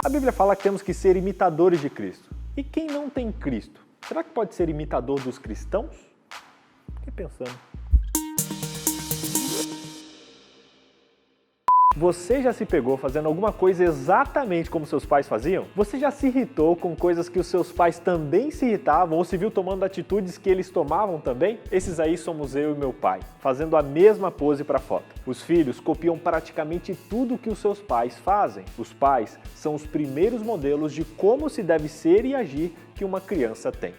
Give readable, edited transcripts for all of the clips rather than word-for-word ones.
A Bíblia fala que temos que ser imitadores de Cristo. E quem não tem Cristo, será que pode ser imitador dos cristãos? Fiquei pensando. Você já se pegou fazendo alguma coisa exatamente como seus pais faziam? Você já se irritou com coisas que os seus pais também se irritavam ou se viu tomando atitudes que eles tomavam também? Esses aí somos eu e meu pai, fazendo a mesma pose para foto. Os filhos copiam praticamente tudo que os seus pais fazem. Os pais são os primeiros modelos de como se deve ser e agir que uma criança tem.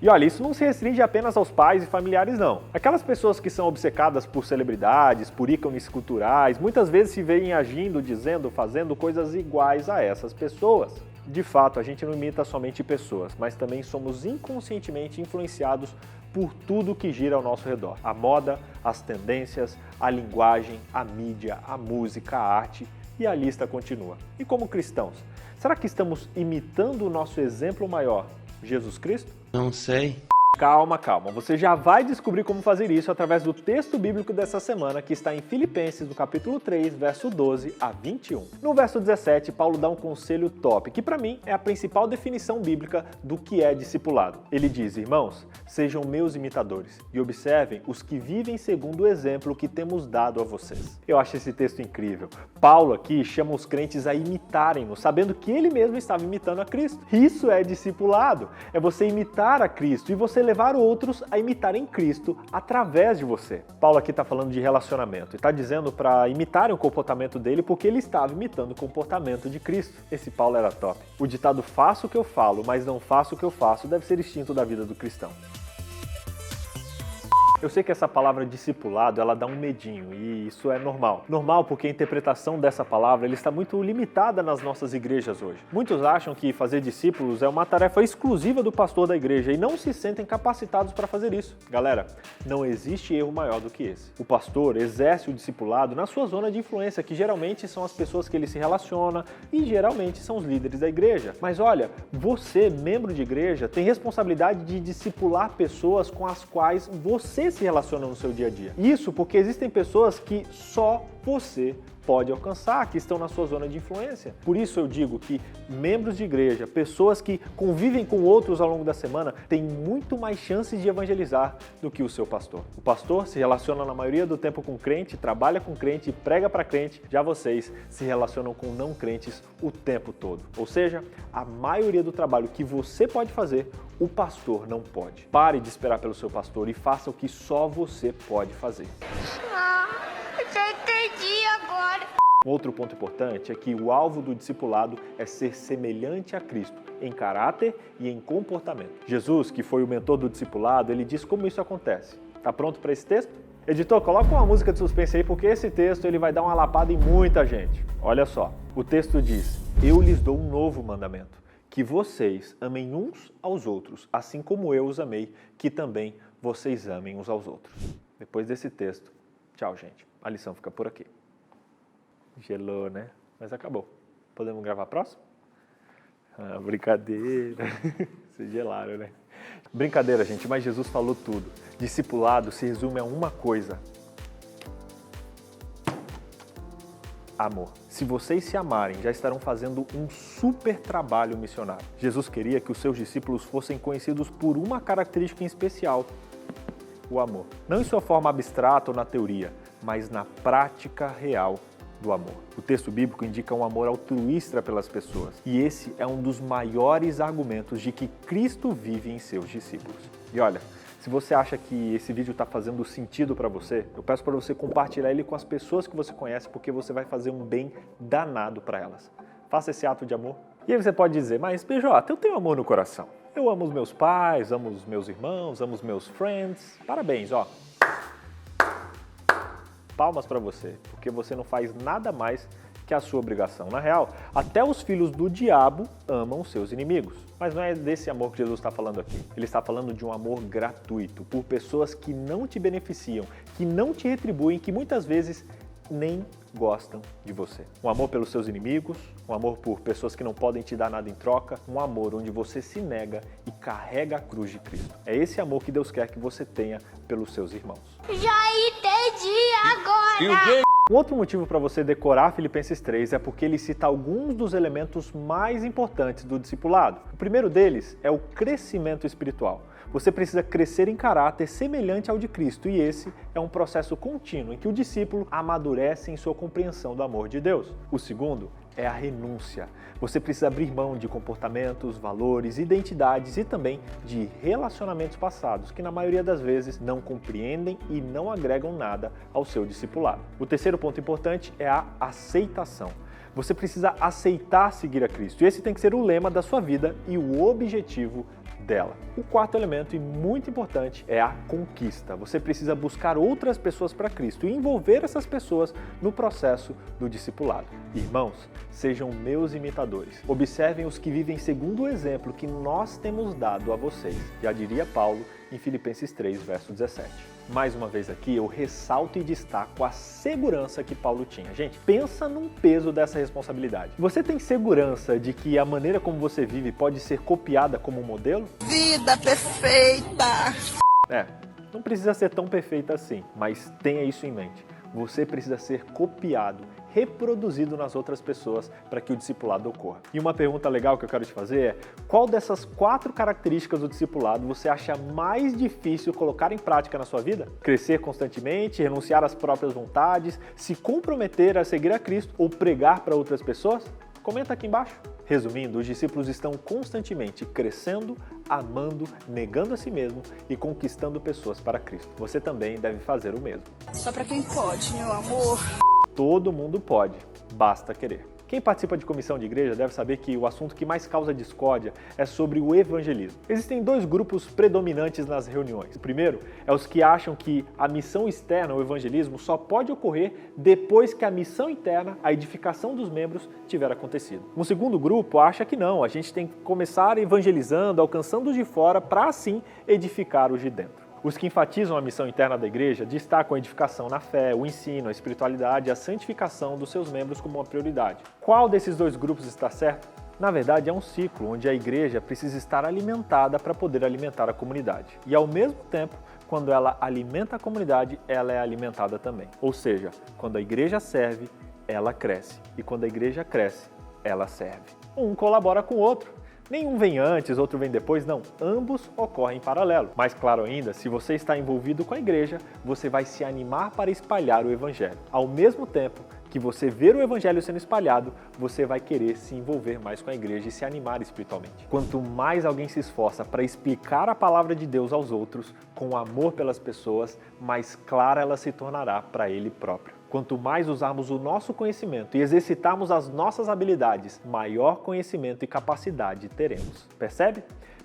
E olha, isso não se restringe apenas aos pais e familiares não. Aquelas pessoas que são obcecadas por celebridades, por ícones culturais, muitas vezes se veem agindo, dizendo, fazendo coisas iguais a essas pessoas. De fato, a gente não imita somente pessoas, mas também somos inconscientemente influenciados por tudo que gira ao nosso redor. A moda, as tendências, a linguagem, a mídia, a música, a arte e a lista continua. E como cristãos, será que estamos imitando o nosso exemplo maior, Jesus Cristo? Não sei. Calma, calma. Você já vai descobrir como fazer isso através do texto bíblico dessa semana, que está em Filipenses, no capítulo 3, verso 12 a 21. No verso 17, Paulo dá um conselho top, que para mim é a principal definição bíblica do que é discipulado. Ele diz: irmãos, sejam meus imitadores e observem os que vivem segundo o exemplo que temos dado a vocês. Eu acho esse texto incrível. Paulo aqui chama os crentes a imitarem-no, sabendo que ele mesmo estava imitando a Cristo. Isso é discipulado. É você imitar a Cristo e você levar outros a imitarem Cristo através de você. Paulo aqui está falando de relacionamento e está dizendo para imitarem o comportamento dele porque ele estava imitando o comportamento de Cristo. Esse Paulo era top. O ditado "faço o que eu falo, mas não faço o que eu faço" deve ser instinto da vida do cristão. Eu sei que essa palavra discipulado, ela dá um medinho, e isso é normal. Normal porque a interpretação dessa palavra ela está muito limitada nas nossas igrejas hoje. Muitos acham que fazer discípulos é uma tarefa exclusiva do pastor da igreja e não se sentem capacitados para fazer isso. Galera, não existe erro maior do que esse. O pastor exerce o discipulado na sua zona de influência, que geralmente são as pessoas que ele se relaciona e geralmente são os líderes da igreja. Mas olha, você, membro de igreja, tem responsabilidade de discipular pessoas com as quais você se relaciona no seu dia a dia. Isso porque existem pessoas que só você pode alcançar, que estão na sua zona de influência. Por isso eu digo que membros de igreja, pessoas que convivem com outros ao longo da semana, têm muito mais chances de evangelizar do que o seu pastor. O pastor se relaciona na maioria do tempo com crente, trabalha com crente e prega para crente. Já vocês se relacionam com não crentes o tempo todo. Ou seja, a maioria do trabalho que você pode fazer, o pastor não pode. Pare de esperar pelo seu pastor e faça o que só você pode fazer. Eu já entendi agora. Um outro ponto importante é que o alvo do discipulado é ser semelhante a Cristo em caráter e em comportamento. Jesus, que foi o mentor do discipulado, ele diz como isso acontece. Tá pronto para esse texto? Editor, coloca uma música de suspense aí, porque esse texto ele vai dar uma lapada em muita gente. Olha só, o texto diz: eu lhes dou um novo mandamento, que vocês amem uns aos outros, assim como eu os amei, que também vocês amem uns aos outros. Depois desse texto, tchau, gente. A lição fica por aqui. Gelou, né? Mas acabou. Podemos gravar a próxima? Ah, brincadeira. Vocês gelaram, né? Brincadeira, gente, mas Jesus falou tudo. Discipulado se resume a uma coisa: amor. Se vocês se amarem, já estarão fazendo um super trabalho missionário. Jesus queria que os seus discípulos fossem conhecidos por uma característica em especial: o amor. Não em sua forma abstrata ou na teoria, mas na prática real do amor. O texto bíblico indica um amor altruísta pelas pessoas. E esse é um dos maiores argumentos de que Cristo vive em seus discípulos. E olha, se você acha que esse vídeo está fazendo sentido para você, eu peço para você compartilhar ele com as pessoas que você conhece, porque você vai fazer um bem danado para elas. Faça esse ato de amor. E aí você pode dizer: mas BJ, eu tenho amor no coração. Eu amo os meus pais, amo os meus irmãos, amo os meus friends. Parabéns, ó. Palmas para você, porque você não faz nada mais que a sua obrigação. Na real, até os filhos do diabo amam os seus inimigos. Mas não é desse amor que Jesus está falando aqui. Ele está falando de um amor gratuito, por pessoas que não te beneficiam, que não te retribuem, que muitas vezes nem gostam de você. Um amor pelos seus inimigos, um amor por pessoas que não podem te dar nada em troca, um amor onde você se nega e carrega a cruz de Cristo. É esse amor que Deus quer que você tenha pelos seus irmãos. Já entendi agora! Um outro motivo para você decorar Filipenses 3 é porque ele cita alguns dos elementos mais importantes do discipulado. O primeiro deles é o crescimento espiritual. Você precisa crescer em caráter semelhante ao de Cristo, e esse é um processo contínuo em que o discípulo amadurece em sua compreensão do amor de Deus. O segundo é a renúncia. Você precisa abrir mão de comportamentos, valores, identidades e também de relacionamentos passados que na maioria das vezes não compreendem e não agregam nada ao seu discipulado. O terceiro ponto importante é a aceitação. Você precisa aceitar seguir a Cristo, e esse tem que ser o lema da sua vida e o objetivo dela. O quarto elemento, e muito importante, é a conquista. Você precisa buscar outras pessoas para Cristo e envolver essas pessoas no processo do discipulado. Irmãos, sejam meus imitadores. Observem os que vivem segundo o exemplo que nós temos dado a vocês. Já diria Paulo em Filipenses 3, verso 17. Mais uma vez aqui, eu ressalto e destaco a segurança que Paulo tinha. Gente, pensa num peso dessa responsabilidade. Você tem segurança de que a maneira como você vive pode ser copiada como modelo? Vida perfeita! Não precisa ser tão perfeita assim, mas tenha isso em mente. Você precisa ser copiado, reproduzido nas outras pessoas para que o discipulado ocorra. E uma pergunta legal que eu quero te fazer é: qual dessas 4 características do discipulado você acha mais difícil colocar em prática na sua vida? Crescer constantemente, renunciar às próprias vontades, se comprometer a seguir a Cristo ou pregar para outras pessoas? Comenta aqui embaixo. Resumindo, os discípulos estão constantemente crescendo, amando, negando a si mesmo e conquistando pessoas para Cristo. Você também deve fazer o mesmo. Só pra quem pode, meu amor. Todo mundo pode, basta querer. Quem participa de comissão de igreja deve saber que o assunto que mais causa discórdia é sobre o evangelismo. Existem 2 grupos predominantes nas reuniões. O primeiro é os que acham que a missão externa, o evangelismo, só pode ocorrer depois que a missão interna, a edificação dos membros, tiver acontecido. Um segundo grupo acha que não, a gente tem que começar evangelizando, alcançando os de fora, para assim edificar os de dentro. Os que enfatizam a missão interna da igreja destacam a edificação na fé, o ensino, a espiritualidade e a santificação dos seus membros como uma prioridade. Qual desses 2 grupos está certo? Na verdade, é um ciclo onde a igreja precisa estar alimentada para poder alimentar a comunidade. E ao mesmo tempo, quando ela alimenta a comunidade, ela é alimentada também. Ou seja, quando a igreja serve, ela cresce. E quando a igreja cresce, ela serve. Um colabora com o outro. Nenhum vem antes, outro vem depois, não. Ambos ocorrem em paralelo. Mais claro ainda, se você está envolvido com a igreja, você vai se animar para espalhar o evangelho. Ao mesmo tempo que você ver o evangelho sendo espalhado, você vai querer se envolver mais com a igreja e se animar espiritualmente. Quanto mais alguém se esforça para explicar a palavra de Deus aos outros, com amor pelas pessoas, mais clara ela se tornará para ele próprio. Quanto mais usarmos o nosso conhecimento e exercitarmos as nossas habilidades, maior conhecimento e capacidade teremos. Percebe?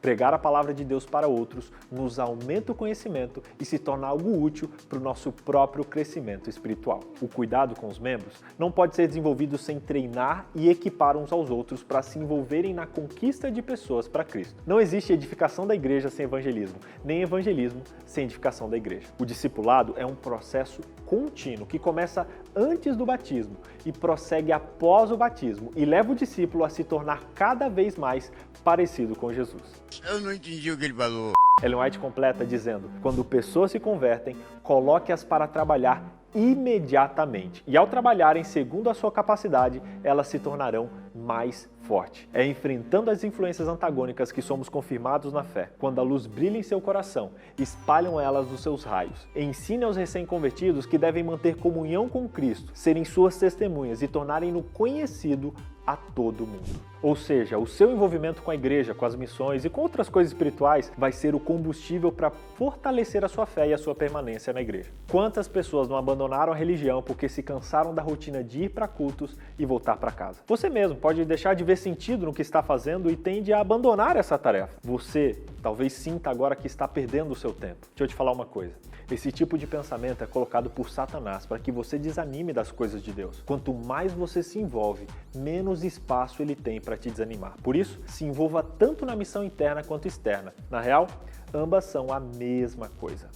Pregar a palavra de Deus para outros nos aumenta o conhecimento e se torna algo útil para o nosso próprio crescimento espiritual. O cuidado com os membros não pode ser desenvolvido sem treinar e equipar uns aos outros para se envolverem na conquista de pessoas para Cristo. Não existe edificação da igreja sem evangelismo, nem evangelismo sem edificação da igreja. O discipulado é um processo contínuo que começa antes do batismo e prossegue após o batismo e leva o discípulo a se tornar cada vez mais parecido com Jesus. Eu não entendi o que ele falou. Ellen White completa dizendo: quando pessoas se convertem, coloque-as para trabalhar imediatamente. E ao trabalharem segundo a sua capacidade, elas se tornarão mais fortes. É enfrentando as influências antagônicas que somos confirmados na fé. Quando a luz brilha em seu coração, espalham elas os seus raios. Ensine aos recém-convertidos que devem manter comunhão com Cristo, serem suas testemunhas e tornarem-no conhecido a todo mundo. Ou seja, o seu envolvimento com a igreja, com as missões e com outras coisas espirituais vai ser o combustível para fortalecer a sua fé e a sua permanência na igreja. Quantas pessoas não abandonaram a religião porque se cansaram da rotina de ir para cultos e voltar para casa? Você mesmo pode deixar de ver sentido no que está fazendo e tende a abandonar essa tarefa. Você talvez sinta agora que está perdendo o seu tempo. Deixa eu te falar uma coisa. Esse tipo de pensamento é colocado por Satanás para que você desanime das coisas de Deus. Quanto mais você se envolve, menos espaço ele tem para te desanimar. Por isso, se envolva tanto na missão interna quanto externa. Na real, ambas são a mesma coisa.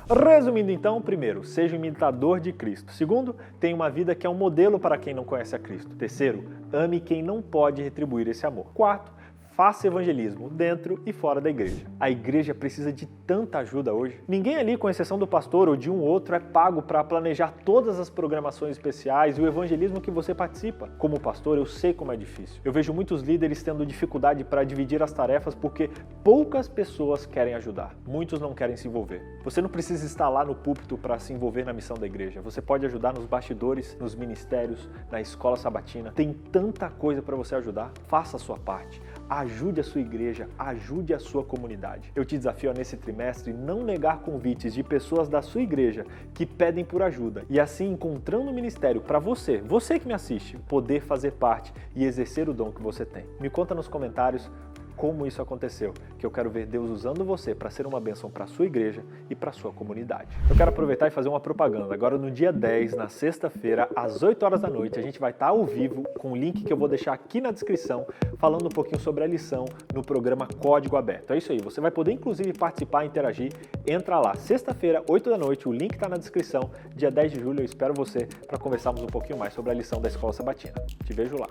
Resumindo então, primeiro, seja um imitador de Cristo. Segundo, tenha uma vida que é um modelo para quem não conhece a Cristo. Terceiro, ame quem não pode retribuir esse amor. Quarto, faça evangelismo dentro e fora da igreja. A igreja precisa de tanta ajuda hoje. Ninguém ali, com exceção do pastor ou de um outro, é pago para planejar todas as programações especiais e o evangelismo que você participa. Como pastor, eu sei como é difícil. Eu vejo muitos líderes tendo dificuldade para dividir as tarefas porque poucas pessoas querem ajudar. Muitos não querem se envolver. Você não precisa estar lá no púlpito para se envolver na missão da igreja. Você pode ajudar nos bastidores, nos ministérios, na escola sabatina. Tem tanta coisa para você ajudar. Faça a sua parte. Ajude a sua igreja, ajude a sua comunidade. Eu te desafio a, nesse trimestre, não negar convites de pessoas da sua igreja que pedem por ajuda e assim encontrando um ministério para você que me assiste, poder fazer parte e exercer o dom que você tem. Me conta nos comentários como isso aconteceu, que eu quero ver Deus usando você para ser uma bênção para a sua igreja e para a sua comunidade. Eu quero aproveitar e fazer uma propaganda. Agora no dia 10, na sexta-feira, às 8 horas da noite, a gente vai estar ao vivo com o link que eu vou deixar aqui na descrição, falando um pouquinho sobre a lição no programa Código Aberto. É isso aí, você vai poder inclusive participar, interagir, entra lá. Sexta-feira, 8 da noite, o link está na descrição. Dia 10 de julho eu espero você para conversarmos um pouquinho mais sobre a lição da Escola Sabatina. Te vejo lá.